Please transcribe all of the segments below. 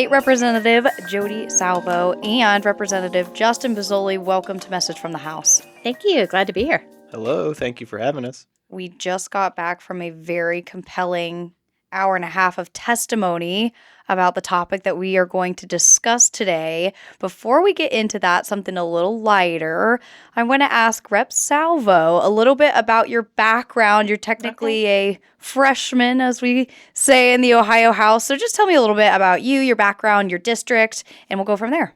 State Representative Jodi Salvo and Representative Justin Pizzulli. Welcome to Message from the House. Thank you. Glad to be here. Hello. Thank you for having us. We just got back from a very compelling hour and a half of testimony about the topic that we are going to discuss today. Before we get into that, something a little lighter, I want to ask Rep. Salvo a little bit about your background. You're technically a freshman, as we say in the Ohio House. So just tell me a little bit about you, your background, your district, and we'll go from there.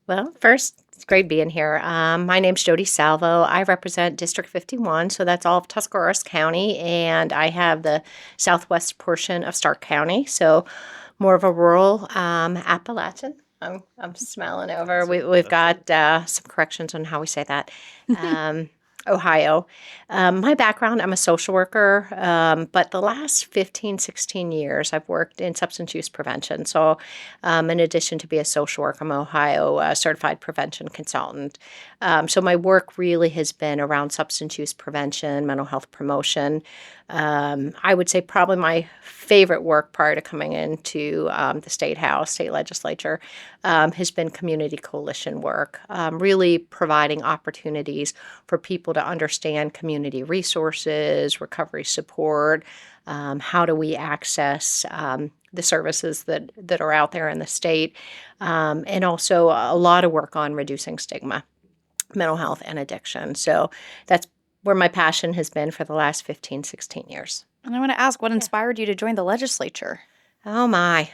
Well, first, it's great being here. My name's Jodi Salvo. I represent District 51, so that's all of Tuscarawas County, and I have the southwest portion of Stark County, so more of a rural Appalachian. I'm smiling over. We've got some corrections on how we say that. Ohio. My background, I'm a social worker, but the last 15, 16 years, I've worked in substance use prevention. So in addition to be a social worker, I'm an Ohio certified prevention consultant. So my work really has been around substance use prevention, mental health promotion. I would say probably my favorite work prior to coming into the state legislature, has been community coalition work, really providing opportunities for people to understand community resources, recovery support, how do we access the services that are out there in the state, and also a lot of work on reducing stigma, mental health, and addiction. So that's where my passion has been for the last 15, 16 years. And I want to ask, what inspired you to join the legislature? Oh, my.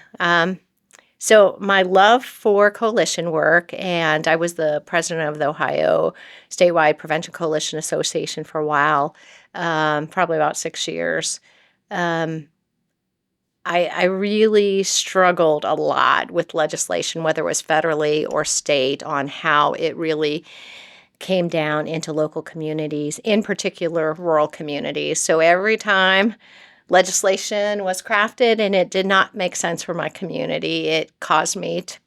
So my love for coalition work, and I was the president of the Ohio Statewide Prevention Coalition Association for a while, probably about 6 years. I really struggled a lot with legislation, whether it was federally or state, on how it really came down into local communities, in particular rural communities. So every time legislation was crafted and it did not make sense for my community, it caused me to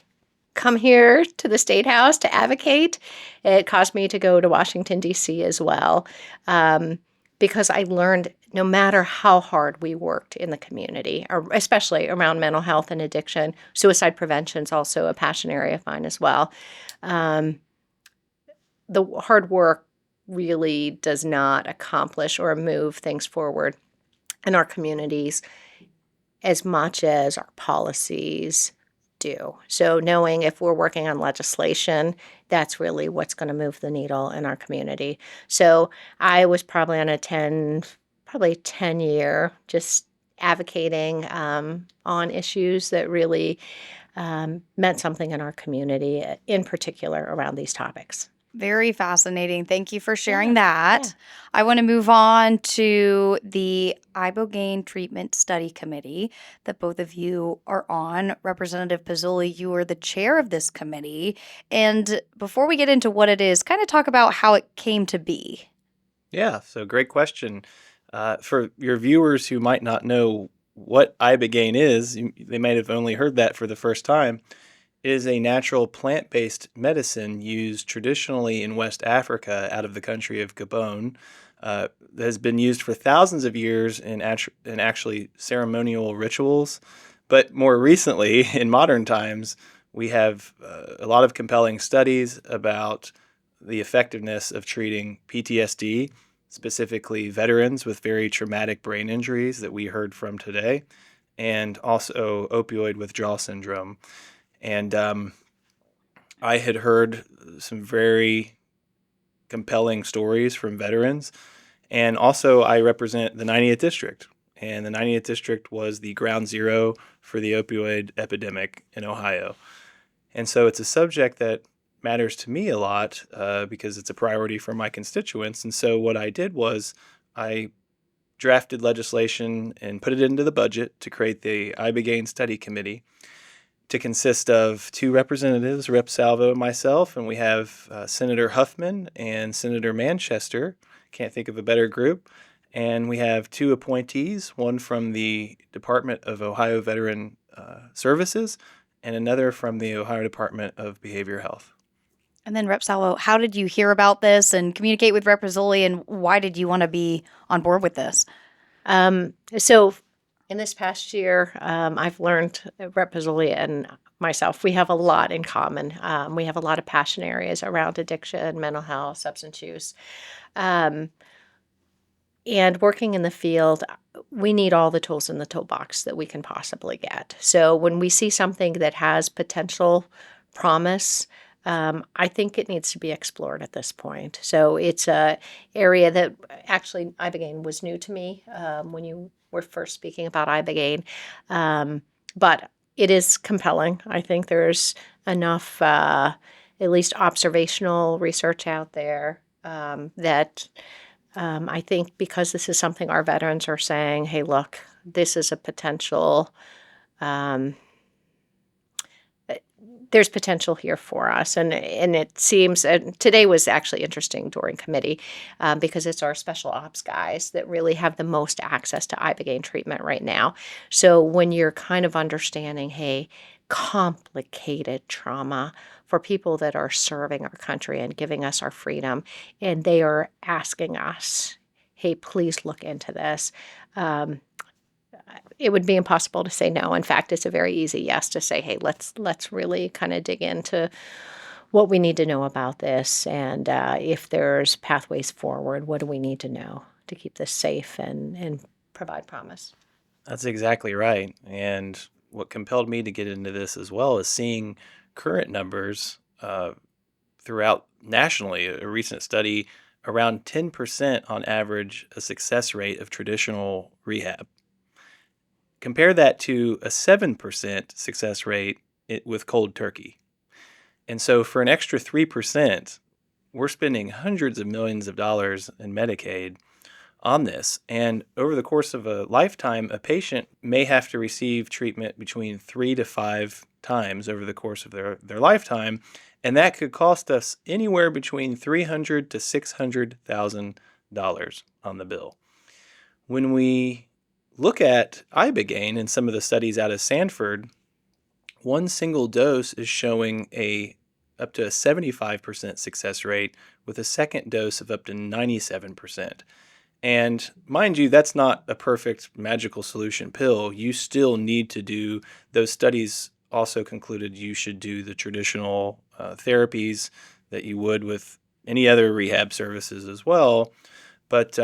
come here to the State House to advocate. It caused me to go to Washington, D.C. as well, because I learned no matter how hard we worked in the community, or especially around mental health and addiction, suicide prevention is also a passion area of mine as well. The hard work really does not accomplish or move things forward in our communities as much as our policies do. So knowing if we're working on legislation, that's really what's going to move the needle in our community. So I was probably on a 10-year just advocating on issues that really meant something in our community, in particular around these topics. Very fascinating. Thank you for sharing that. Yeah. I want to move on to the Ibogaine Treatment Study Committee that both of you are on. Representative Pizzulli, you are the chair of this committee. And before we get into what it is, kind of talk about how it came to be. Yeah, so great question. For your viewers who might not know what Ibogaine is, they might have only heard that for the first time. It is a natural plant-based medicine used traditionally in West Africa out of the country of Gabon. That has been used for thousands of years in actually ceremonial rituals. But more recently, in modern times, we have a lot of compelling studies about the effectiveness of treating PTSD, specifically veterans with very traumatic brain injuries that we heard from today, and also opioid withdrawal syndrome. And I had heard some very compelling stories from veterans. And also I represent the 90th District. And the 90th District was the ground zero for the opioid epidemic in Ohio. And so it's a subject that matters to me a lot because it's a priority for my constituents. And so what I did was I drafted legislation and put it into the budget to create the Ibogaine Study Committee, to consist of two representatives, Rep. Salvo and myself, and we have Senator Huffman and Senator Manchester. Can't think of a better group. And we have two appointees, one from the Department of Ohio Veteran Services and another from the Ohio Department of Behavioral Health. And then, Rep. Salvo, how did you hear about this and communicate with Rep. Pizzulli, and why did you want to be on board with this? So In this past year, I've learned, Rep. Pizzulli and myself, we have a lot in common. We have a lot of passion areas around addiction, mental health, substance use. Um, and working in the field, we need all the tools in the toolbox that we can possibly get. So when we see something that has potential promise, I think it needs to be explored at this point. So it's a area that actually Ibogaine was new to me when you were first speaking about Ibogaine, but it is compelling. I think there's enough, at least observational research out there that I think because this is something our veterans are saying, hey, look, this is a potential, um, there's potential here for us. And it seems, and today was actually interesting during committee because it's our special ops guys that really have the most access to Ibogaine treatment right now. So when you're kind of understanding, hey, complicated trauma for people that are serving our country and giving us our freedom, and they are asking us, hey, please look into this. Um, it would be impossible to say no. In fact, it's a very easy yes to say, hey, let's really kind of dig into what we need to know about this, and if there's pathways forward, what do we need to know to keep this safe and provide promise. That's exactly right. And what compelled me to get into this as well is seeing current numbers throughout nationally. A recent study, around 10% on average, a success rate of traditional rehab. Compare that to a 7% success rate with cold turkey. And so for an extra 3%, we're spending hundreds of millions of dollars in Medicaid on this. And over the course of a lifetime, a patient may have to receive treatment between 3 to 5 times over the course of their lifetime. And that could cost us anywhere between $300,000 to $600,000 on the bill. When we look at Ibogaine and some of the studies out of Sanford, one single dose is showing up to a 75% success rate with a second dose of up to 97%. And mind you, that's not a perfect magical solution pill. You still need to do, those studies also concluded you should do the traditional therapies that you would with any other rehab services as well. But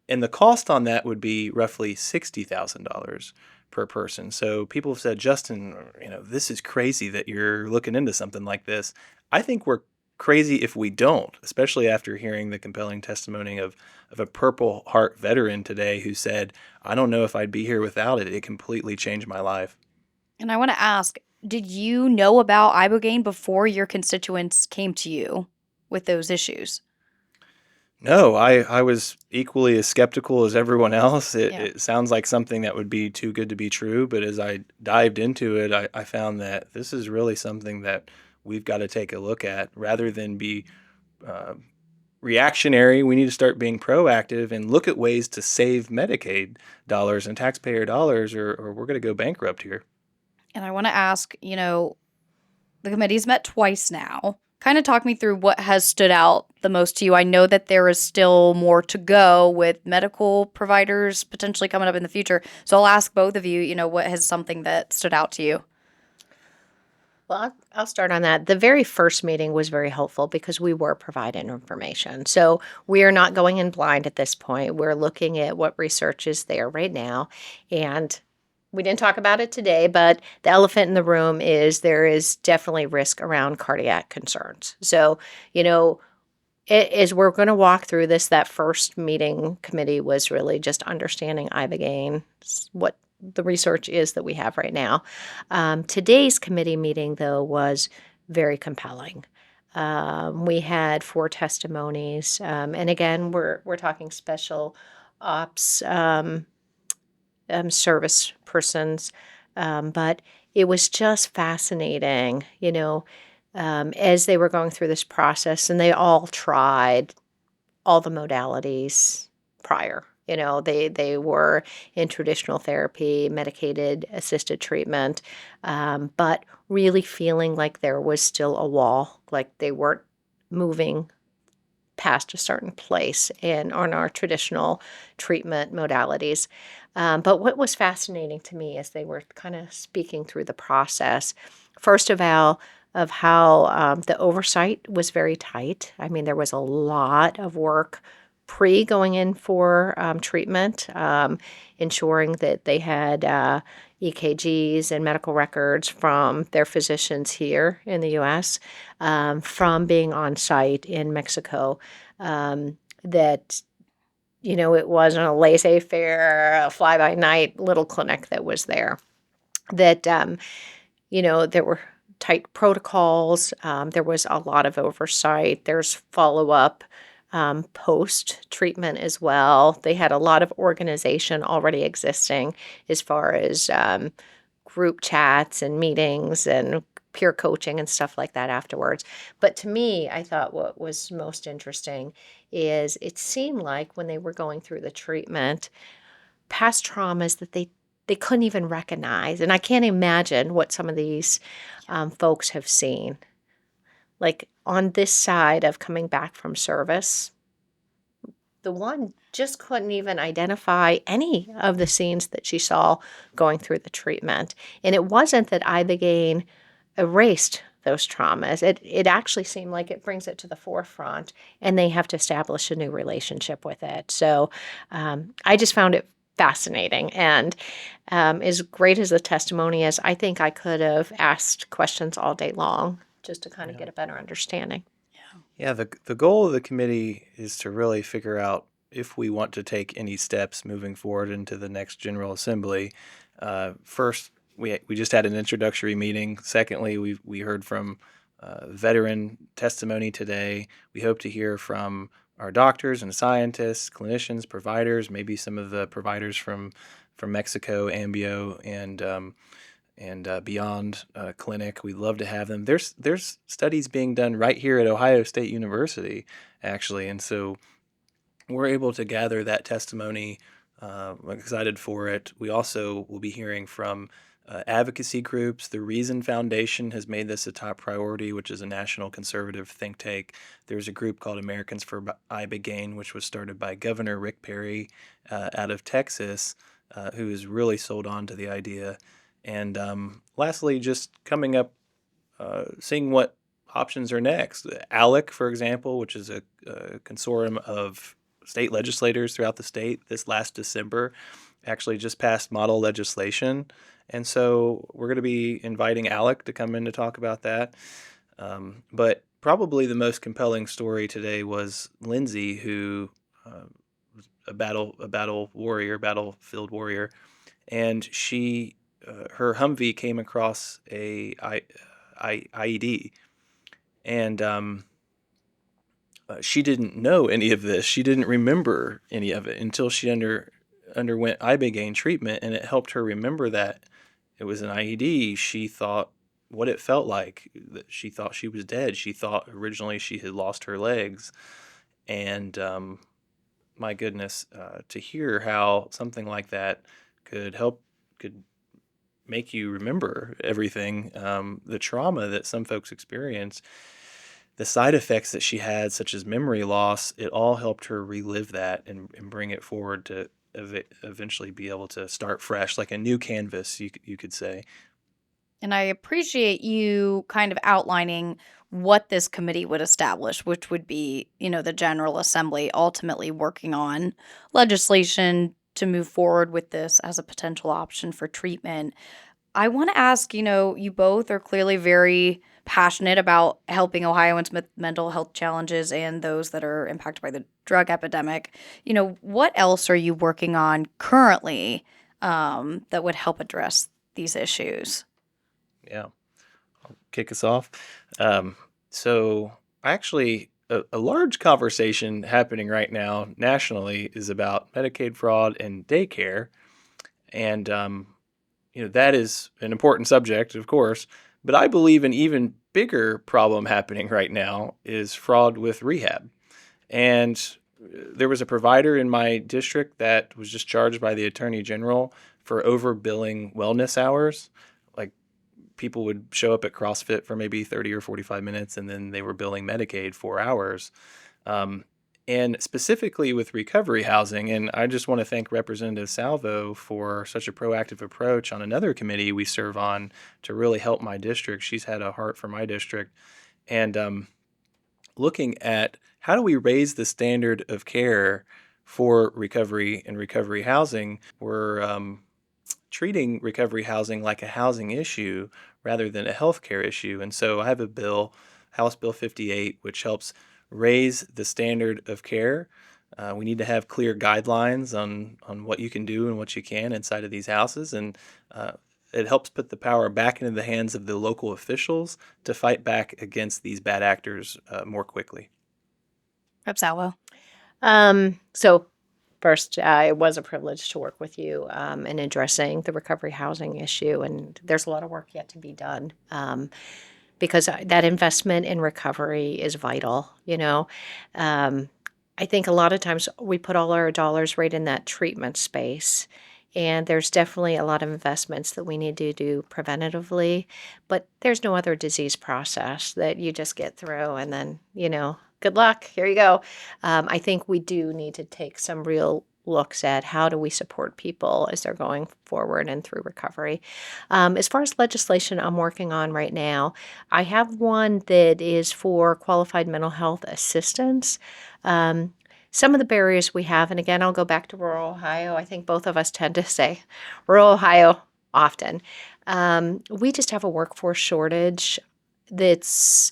and the cost on that would be roughly $60,000 per person. So people have said, Justin, this is crazy that you're looking into something like this. I think we're crazy if we don't, especially after hearing the compelling testimony of a Purple Heart veteran today who said, I don't know if I'd be here without it. It completely changed my life. And I want to ask, did you know about Ibogaine before your constituents came to you with those issues? No, I was equally as skeptical as everyone else. Yeah. It sounds like something that would be too good to be true, but as I dived into it, I found that this is really something that we've got to take a look at rather than be uh, reactionary. We need to start being proactive and look at ways to save Medicaid dollars and taxpayer dollars, or we're going to go bankrupt here. And I want to ask, the committee's met twice now. Kind of talk me through what has stood out the most to you. I know that there is still more to go with medical providers potentially coming up in the future. So I'll ask both of you, what has something that stood out to you? Well, I'll start on that. The very first meeting was very helpful because we were providing information. So we are not going in blind at this point. We're looking at what research is there right now. And we didn't talk about it today, but the elephant in the room is there is definitely risk around cardiac concerns. So, as we're going to walk through this, that first meeting committee was really just understanding Ibogaine, what the research is that we have right now. Today's committee meeting, though, was very compelling. We had 4 testimonies, and again, we're talking special ops service persons, but it was just fascinating, as they were going through this process, and they all tried all the modalities prior. They were in traditional therapy, medicated assisted treatment, but really feeling like there was still a wall, like they weren't moving past a certain place in on our traditional treatment modalities. But what was fascinating to me as they were kind of speaking through the process, first of all, of how the oversight was very tight. I mean, there was a lot of work pre going in for treatment, ensuring that they had EKGs and medical records from their physicians here in the U.S., from being on site in Mexico, that it wasn't a laissez-faire, a fly-by-night little clinic that was there. That there were tight protocols. There was a lot of oversight. There's follow-up post-treatment as well. They had a lot of organization already existing as far as group chats and meetings and peer coaching and stuff like that afterwards. But to me, I thought what was most interesting is it seemed like when they were going through the treatment, past traumas that they couldn't even recognize. And I can't imagine what some of these folks have seen. Like on this side of coming back from service, the one just couldn't even identify any of the scenes that she saw going through the treatment. And it wasn't that Ibogaine erased those traumas. It actually seemed like it brings it to the forefront, and they have to establish a new relationship with it. So I just found it fascinating. And as great as the testimony is, I think I could have asked questions all day long just to kind of get a better understanding. Yeah, the goal of the committee is to really figure out if we want to take any steps moving forward into the next General Assembly. First, we just had an introductory meeting. Secondly, we heard from veteran testimony today. We hope to hear from our doctors and scientists, clinicians, providers, maybe some of the providers from Mexico, Ambio, and Beyond Clinic. We'd love to have them. There's studies being done right here at Ohio State University, actually, and so we're able to gather that testimony. I'm excited for it. We also will be hearing from advocacy groups. The Reason Foundation has made this a top priority, which is a national conservative think tank. There's a group called Americans for Ibogaine, which was started by Governor Rick Perry out of Texas, who is really sold on to the idea. And lastly, just coming up, seeing what options are next. ALEC, for example, which is a consortium of state legislators throughout the state, this last December actually just passed model legislation. And so we're going to be inviting ALEC to come in to talk about that. But probably the most compelling story today was Lindsay, who was a battlefield warrior, and she her Humvee came across a IED, and she didn't know any of this. She didn't remember any of it until she underwent Ibogaine treatment, and it helped her remember that it was an IED. She thought what it felt like. That she thought she was dead. She thought originally she had lost her legs, and my goodness, to hear how something like that could make you remember everything, the trauma that some folks experience, the side effects that she had, such as memory loss, it all helped her relive that and bring it forward to eventually be able to start fresh, like a new canvas, you could say. And I appreciate you kind of outlining what this committee would establish, which would be, the General Assembly ultimately working on legislation to move forward with this as a potential option for treatment. I want to ask, you both are clearly very passionate about helping Ohioans with mental health challenges and those that are impacted by the drug epidemic. What else are you working on currently that would help address these issues? Yeah, I'll kick us off. So actually, a large conversation happening right now nationally is about Medicaid fraud and daycare. And, that is an important subject, of course. But I believe an even bigger problem happening right now is fraud with rehab. And there was a provider in my district that was just charged by the Attorney General for overbilling wellness hours. Like, people would show up at CrossFit for maybe 30 or 45 minutes, and then they were billing Medicaid 4 hours. and specifically with recovery housing. And I just want to thank Representative Salvo for such a proactive approach on another committee we serve on to really help my district. She's had a heart for my district. And looking at how do we raise the standard of care for recovery and recovery housing, we're treating recovery housing like a housing issue rather than a healthcare issue. And so I have a bill, House Bill 58, which helps raise the standard of care. We need to have clear guidelines on what you can do and what you can inside of these houses. And it helps put the power back into the hands of the local officials to fight back against these bad actors more quickly. Rep Salvo. So first, it was a privilege to work with you in addressing the recovery housing issue, and there's a lot of work yet to be done because that investment in recovery is vital. I think a lot of times we put all our dollars right in that treatment space. And there's definitely a lot of investments that we need to do preventatively, but there's no other disease process that you just get through and then, good luck, here you go. I think we do need to take some real looks at how do we support people as they're going forward and through recovery. As far as legislation I'm working on right now, I have one that is for qualified mental health assistance. Some of the barriers we have, and again, I'll go back to rural Ohio. I think both of us tend to say rural Ohio often. We just have a workforce shortage that's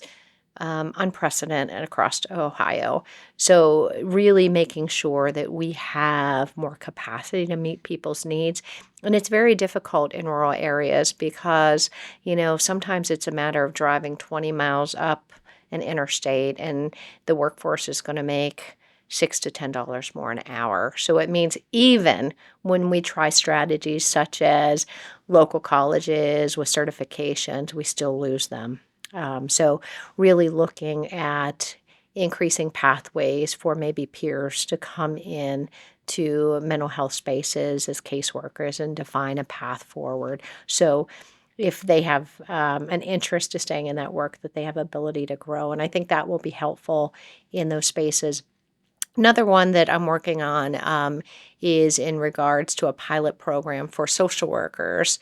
unprecedented across Ohio. So really making sure that we have more capacity to meet people's needs. And it's very difficult in rural areas because, sometimes it's a matter of driving 20 miles up an interstate and the workforce is going to make $6 to $10 more an hour. So it means even when we try strategies such as local colleges with certifications, we still lose them. So really looking at increasing pathways for maybe peers to come in to mental health spaces as caseworkers and define a path forward. So if they have an interest to staying in that work, that they have ability to grow. And I think that will be helpful in those spaces. Another one that I'm working on is in regards to a pilot program for social workers.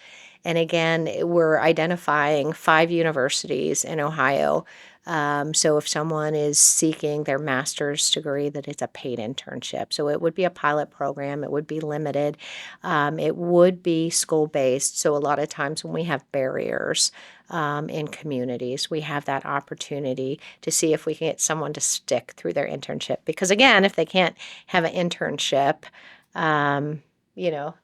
And again, we're identifying 5 universities in Ohio. So if someone is seeking their master's degree, that it's a paid internship. So it would be a pilot program. It would be limited. It would be school-based. So a lot of times when we have barriers in communities, we have that opportunity to see if we can get someone to stick through their internship. Because again, if they can't have an internship,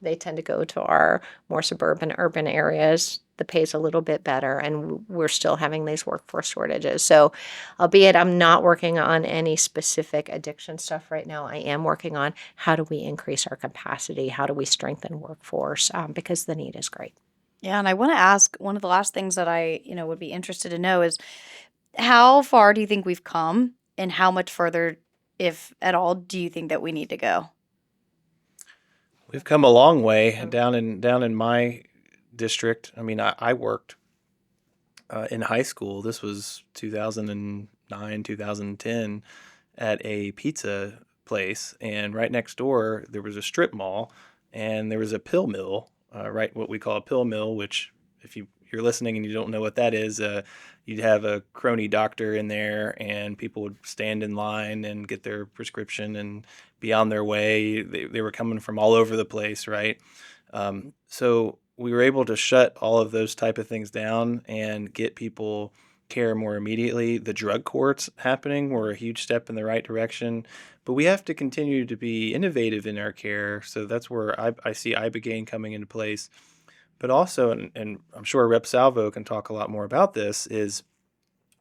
they tend to go to our more suburban, urban areas. The pay's a little bit better, and we're still having these workforce shortages. So, albeit I'm not working on any specific addiction stuff right now, I am working on how do we increase our capacity, how do we strengthen workforce, because the need is great. Yeah, and I want to ask one of the last things that I, would be interested to know is how far do you think we've come and how much further, if at all, do you think that we need to go? We've come a long way down in my district. I mean, I worked in high school. This was 2009, 2010 at a pizza place, and right next door there was a strip mall, and there was a pill mill, right? What we call a pill mill, which if you're listening and you don't know what that is, you'd have a crony doctor in there, and people would stand in line and get their prescription and be on their way. They were coming from all over the place, right? So we were able to shut all of those type of things down and get people care more immediately. The drug courts happening were a huge step in the right direction, but we have to continue to be innovative in our care. So that's where I see Ibogaine coming into place. But also, and I'm sure Rep Salvo can talk a lot more about this, is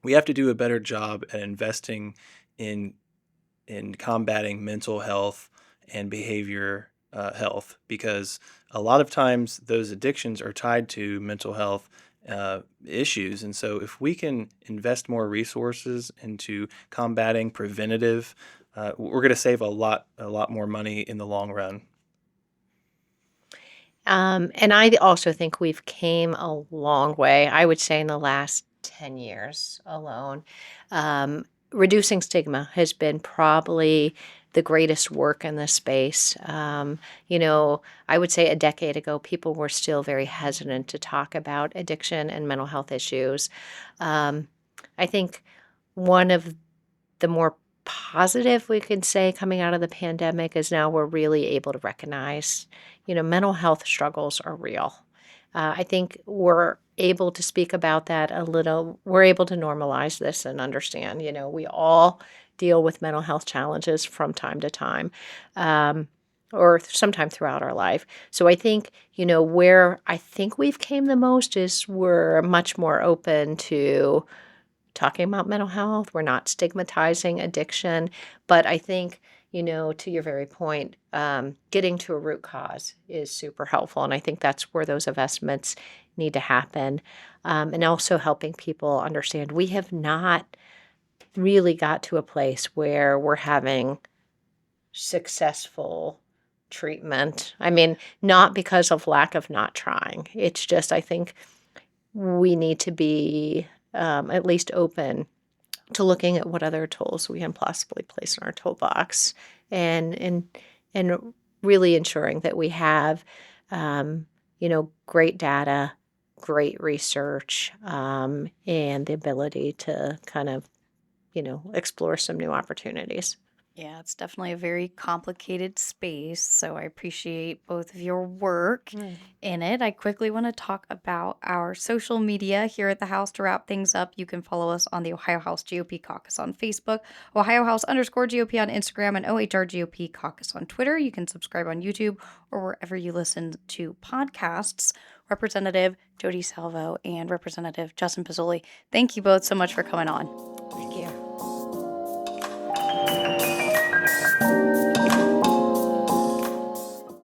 we have to do a better job at investing in combating mental health and behavior health, because a lot of times those addictions are tied to mental health issues. And so if we can invest more resources into combating preventative, we're going to save a lot more money in the long run. And I also think we've came a long way, I would say in the last 10 years alone. reducing stigma has been probably the greatest work in this space. I would say a decade ago, people were still very hesitant to talk about addiction and mental health issues. I think one of the more positive we can say coming out of the pandemic is now we're really able to recognize, mental health struggles are real. I think we're able to speak about that a little. We're able to normalize this and understand, we all deal with mental health challenges from time to time, or sometime throughout our life. So I think, where I think we've came the most is we're much more open to talking about mental health. We're not stigmatizing addiction. But I think, to your very point, getting to a root cause is super helpful. And I think that's where those investments need to happen. And also helping people understand we have not really got to a place where we're having successful treatment. I mean, not because of lack of not trying. It's just, I think we need to be at least open to looking at what other tools we can possibly place in our toolbox, and really ensuring that we have great data, great research, and the ability to kind of explore some new opportunities. Yeah, it's definitely a very complicated space, so I appreciate both of your work in it. I quickly want to talk about our social media here at the House to wrap things up. You can follow us on the Ohio House GOP Caucus on Facebook, Ohio House _GOP on Instagram, and OHR GOP Caucus on Twitter. You can subscribe on YouTube or wherever you listen to podcasts. Representative Jodi Salvo and Representative Justin Pizzulli, thank you both so much for coming on.